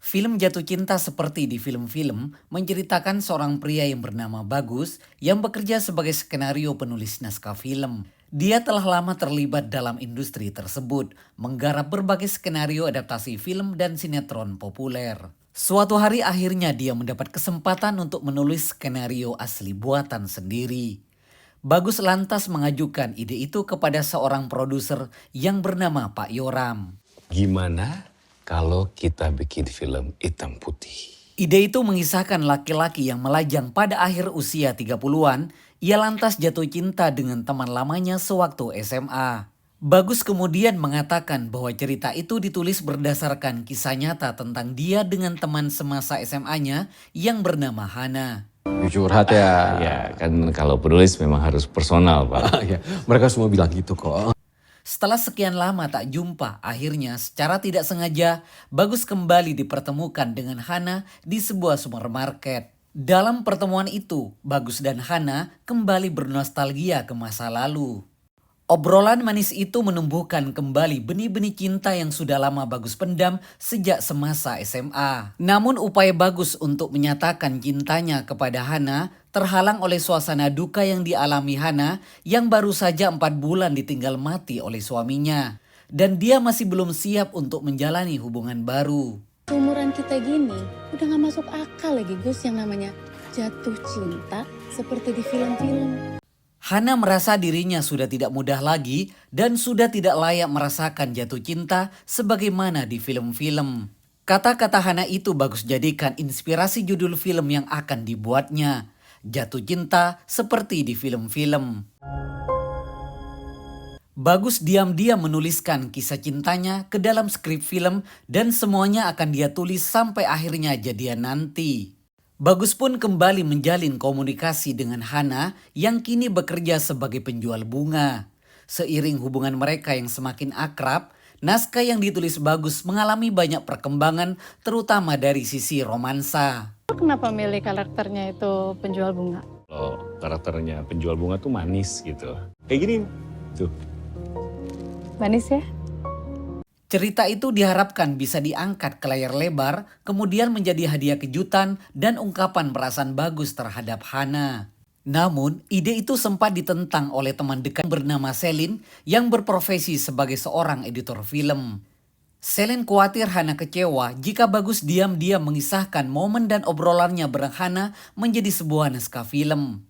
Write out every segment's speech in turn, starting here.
Film jatuh cinta seperti di film-film menceritakan seorang pria yang bernama Bagus yang bekerja sebagai skenario penulis naskah film. Dia telah lama terlibat dalam industri tersebut, menggarap berbagai skenario adaptasi film dan sinetron populer. Suatu hari akhirnya dia mendapat kesempatan untuk menulis skenario asli buatan sendiri. Bagus lantas mengajukan ide itu kepada seorang produser yang bernama Pak Yoram. Gimana kalau kita bikin film hitam putih? Ide itu mengisahkan laki-laki yang melajang pada akhir usia 30-an, ia lantas jatuh cinta dengan teman lamanya sewaktu SMA. Bagus kemudian mengatakan bahwa cerita itu ditulis berdasarkan kisah nyata tentang dia dengan teman semasa SMA-nya yang bernama Hana. Curhat ya. Ya kan kalau penulis memang harus personal, Pak. Ya, mereka semua bilang gitu kok. Setelah sekian lama tak jumpa, akhirnya secara tidak sengaja Bagus kembali dipertemukan dengan Hana di sebuah supermarket. Dalam pertemuan itu, Bagus dan Hana kembali bernostalgia ke masa lalu. Obrolan manis itu menumbuhkan kembali benih-benih cinta yang sudah lama Bagus pendam sejak semasa SMA. Namun upaya Bagus untuk menyatakan cintanya kepada Hana terhalang oleh suasana duka yang dialami Hana yang baru saja 4 bulan ditinggal mati oleh suaminya. Dan dia masih belum siap untuk menjalani hubungan baru. Umuran kita gini, udah gak masuk akal lagi Gus yang namanya jatuh cinta seperti di film-film. Hana merasa dirinya sudah tidak mudah lagi dan sudah tidak layak merasakan jatuh cinta sebagaimana di film-film. Kata-kata Hana itu Bagus jadikan inspirasi judul film yang akan dibuatnya. Jatuh cinta seperti di film-film. Bagus diam-diam menuliskan kisah cintanya ke dalam skrip film dan semuanya akan dia tulis sampai akhirnya jadian nanti. Bagus pun kembali menjalin komunikasi dengan Hana yang kini bekerja sebagai penjual bunga. Seiring hubungan mereka yang semakin akrab, naskah yang ditulis Bagus mengalami banyak perkembangan terutama dari sisi romansa. Kenapa milih karakternya itu penjual bunga? Kalau karakternya penjual bunga tuh manis gitu. Kayak gini tuh. Manis ya? Cerita itu diharapkan bisa diangkat ke layar lebar, kemudian menjadi hadiah kejutan dan ungkapan perasaan Bagus terhadap Hana. Namun, ide itu sempat ditentang oleh teman dekat bernama Selin yang berprofesi sebagai seorang editor film. Selin khawatir Hana kecewa jika Bagus diam-diam mengisahkan momen dan obrolannya bareng Hana menjadi sebuah naskah film.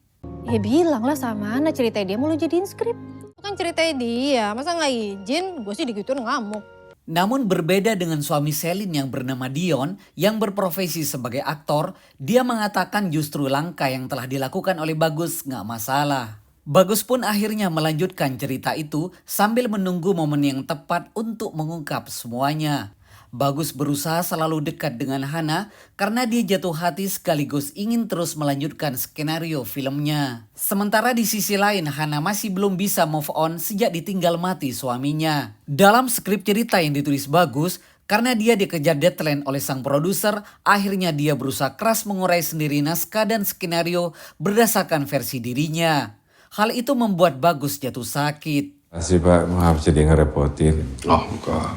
Ya bilanglah sama Hana ceritanya dia mau lo jadiin skrip. Itu kan ceritanya dia, masa nggak izin? Gue sih digituin ngamuk. Namun berbeda dengan suami Selin yang bernama Dion yang berprofesi sebagai aktor, dia mengatakan justru langkah yang telah dilakukan oleh Bagus nggak masalah. Bagus pun akhirnya melanjutkan cerita itu sambil menunggu momen yang tepat untuk mengungkap semuanya. Bagus berusaha selalu dekat dengan Hana karena dia jatuh hati sekaligus ingin terus melanjutkan skenario filmnya. Sementara di sisi lain Hana masih belum bisa move on sejak ditinggal mati suaminya. Dalam skrip cerita yang ditulis Bagus, karena dia dikejar deadline oleh sang produser, akhirnya dia berusaha keras mengurai sendiri naskah dan skenario berdasarkan versi dirinya. Hal itu membuat Bagus jatuh sakit. Masih Pak, maaf jadi ngerepotin. Oh enggak,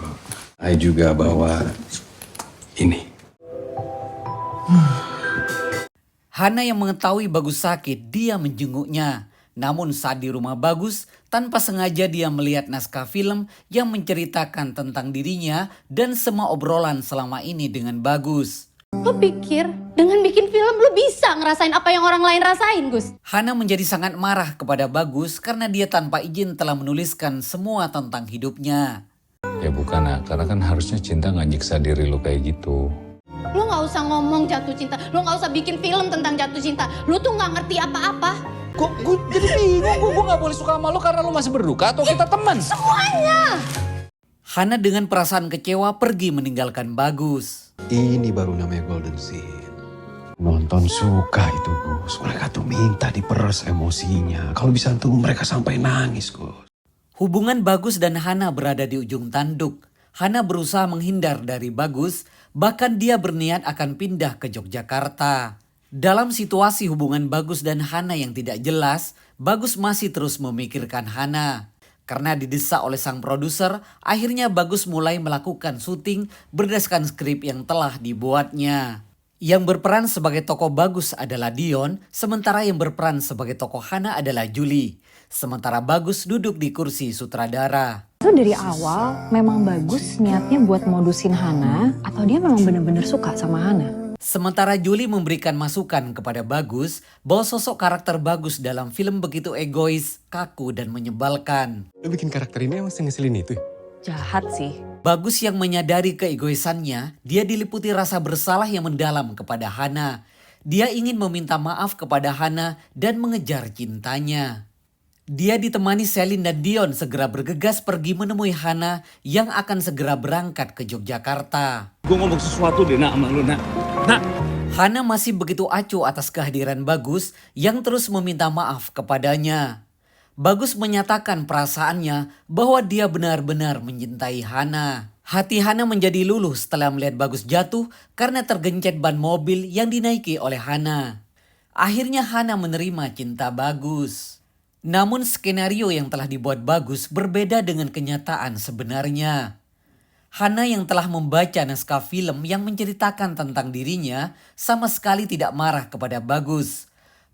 saya juga bawa ini. Hana yang mengetahui Bagus sakit, dia menjenguknya. Namun saat di rumah Bagus, tanpa sengaja dia melihat naskah film yang menceritakan tentang dirinya dan semua obrolan selama ini dengan Bagus. Lo pikir dengan bikin film lo bisa ngerasain apa yang orang lain rasain Gus? Hana menjadi sangat marah kepada Bagus karena dia tanpa izin telah menuliskan semua tentang hidupnya. Ya bukan, nah, karena kan harusnya cinta nggak nyiksa diri lu kayak gitu. Lo gak usah ngomong jatuh cinta, lo gak usah bikin film tentang jatuh cinta. Lo tuh gak ngerti apa-apa. Gue jadi bingung, gue gak boleh suka sama lo karena lo masih berduka atau kita teman? Semuanya! Hana dengan perasaan kecewa pergi meninggalkan Bagus. Ini baru namanya golden scene. Nonton suka itu Gus. Mereka tuh minta diperes emosinya. Kalau bisa tuh mereka sampai nangis Gus. Hubungan Bagus dan Hana berada di ujung tanduk. Hana berusaha menghindar dari Bagus, bahkan dia berniat akan pindah ke Yogyakarta. Dalam situasi hubungan Bagus dan Hana yang tidak jelas, Bagus masih terus memikirkan Hana. Karena didesak oleh sang produser, akhirnya Bagus mulai melakukan syuting berdasarkan skrip yang telah dibuatnya. Yang berperan sebagai tokoh Bagus adalah Dion, sementara yang berperan sebagai tokoh Hana adalah Julie. Sementara Bagus duduk di kursi sutradara. Itu dari awal memang Bagus niatnya buat modusin Hana atau dia memang benar-benar suka sama Hana? Sementara Julie memberikan masukan kepada Bagus bahwa sosok karakter Bagus dalam film begitu egois, kaku, dan menyebalkan. Lo bikin karakter ini emang ngeselin itu? Jahat sih. Bagus yang menyadari keegoisannya, dia diliputi rasa bersalah yang mendalam kepada Hana. Dia ingin meminta maaf kepada Hana dan mengejar cintanya. Dia ditemani Selin dan Dion segera bergegas pergi menemui Hana yang akan segera berangkat ke Yogyakarta. Gue ngomong sesuatu deh nak sama lu nak. Nak. Hana masih begitu acuh atas kehadiran Bagus yang terus meminta maaf kepadanya. Bagus menyatakan perasaannya bahwa dia benar-benar mencintai Hana. Hati Hana menjadi luluh setelah melihat Bagus jatuh karena tergencet ban mobil yang dinaiki oleh Hana. Akhirnya Hana menerima cinta Bagus. Namun skenario yang telah dibuat Bagus berbeda dengan kenyataan sebenarnya. Hana yang telah membaca naskah film yang menceritakan tentang dirinya sama sekali tidak marah kepada Bagus.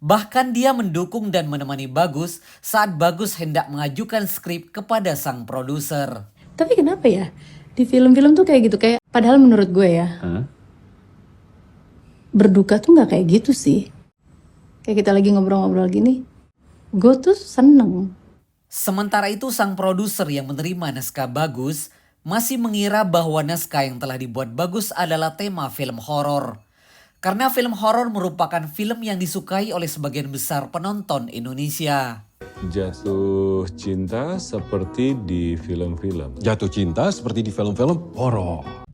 Bahkan dia mendukung dan menemani Bagus saat Bagus hendak mengajukan skrip kepada sang produser. Tapi kenapa ya? Di film-film tuh kayak gitu, kayak padahal menurut gue ya, berduka tuh nggak kayak gitu sih. Kayak kita lagi ngobrol-ngobrol gini, gue tuh seneng. Sementara itu sang produser yang menerima naskah Bagus masih mengira bahwa naskah yang telah dibuat Bagus adalah tema film horor. Karena film horor merupakan film yang disukai oleh sebagian besar penonton Indonesia. Jatuh cinta seperti di film-film. Jatuh cinta seperti di film-film horor.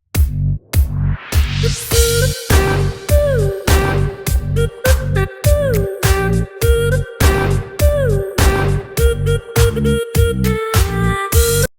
Thank you.